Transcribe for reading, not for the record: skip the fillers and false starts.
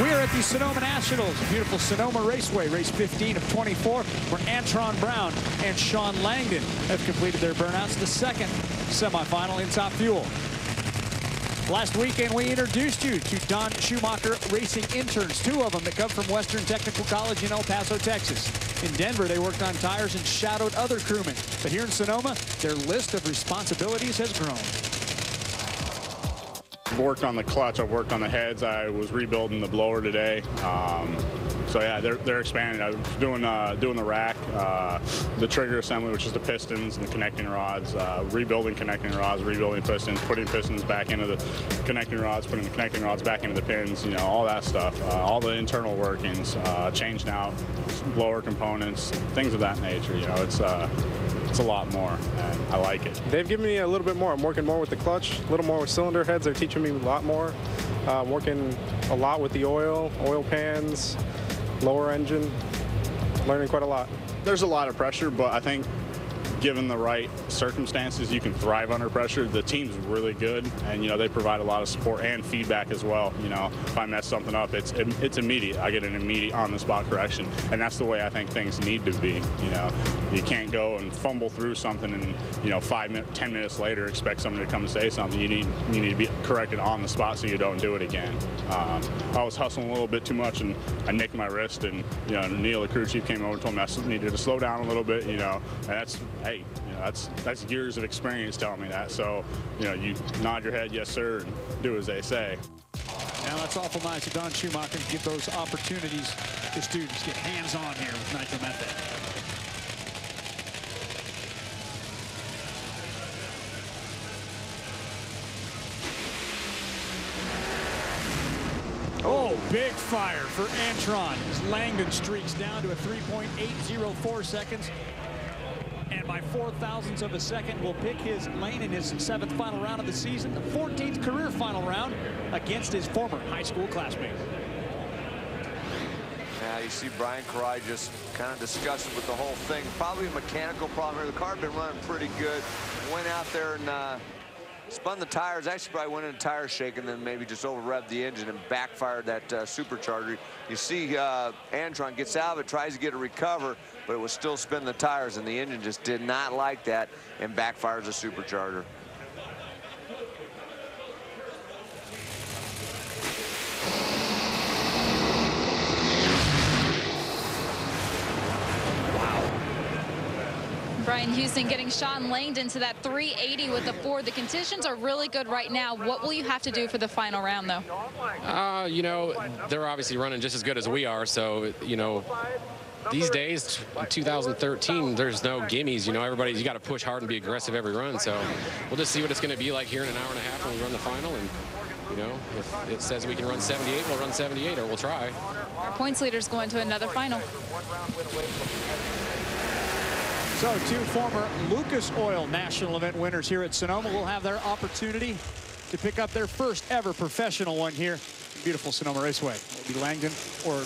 We are at the Sonoma Nationals, beautiful Sonoma Raceway, race 15 of 24, where Antron Brown and Shawn Langdon have completed their burnouts, the second semifinal in Top Fuel. Last weekend, we introduced you to Don Schumacher Racing interns, two of them that come from Western Technical College in El Paso, Texas. In Denver, they worked on tires and shadowed other crewmen. But here in Sonoma, their list of responsibilities has grown. I've worked on the clutch, I've worked on the heads, I was rebuilding the blower today. So yeah, they're expanding. I was doing the rack, the trigger assembly, which is the pistons and the connecting rods, rebuilding connecting rods, rebuilding pistons, putting pistons back into the connecting rods, putting the connecting rods back into the pins, you know, all that stuff, all the internal workings, changing out blower components, things of that nature. You know, it's a lot more, and I like it. They've given me a little bit more. I'm working more with the clutch, a little more with cylinder heads. They're teaching me a lot more. I'm working a lot with the oil pans, lower engine, learning quite a lot. There's a lot of pressure, but I think given the right circumstances, you can thrive under pressure. The team's really good, and you know, they provide a lot of support and feedback as well. You know, if I mess something up, it's immediate. I get an immediate on-the-spot correction, and that's the way I think things need to be. You know, you can't go and fumble through something and, you know, 10 minutes later expect someone to come and say something. You need to be corrected on the spot so you don't do it again. I was hustling a little bit too much, and I nicked my wrist, and you know, Neil, the crew chief, came over and told me I needed to slow down a little bit. You know, and that's, hey, you know, that's years of experience telling me that. So, you know, you nod your head, yes sir, and do as they say. Now that's awful nice of Don Schumacher to give those opportunities to students get hands-on here with nitromethane. Oh, big fire for Antron as Langdon streaks down to a 3.804 seconds. And by 0.04 of a second will pick his lane in his 7th final round of the season, the 14th career final round against his former high school classmate. Now you see Brian Karai just kind of disgusted with the whole thing. Probably a mechanical problem here. The car had been running pretty good. Went out there and spun the tires. Actually probably went in a tire shake and then maybe just over revved the engine and backfired that supercharger. You see Antron gets out of it, tries to get a recover, but it was still spinning the tires, and the engine just did not like that and backfires the supercharger. Brian Houston getting Shawn Langdon to that 380 with the Ford. The conditions are really good right now. What will you have to do for the final round, though? You know, they're obviously running just as good as we are. So, you know, these days, 2013, there's no gimmies. You know, you got to push hard and be aggressive every run. So we'll just see what it's going to be like here in an hour and a half when we run the final. And, you know, if it says we can run 78, we'll run 78, or we'll try. Our points leaders going to another final. So two former Lucas Oil national event winners here at Sonoma will have their opportunity to pick up their first ever professional one here. Beautiful Sonoma Raceway. It'll be Langdon or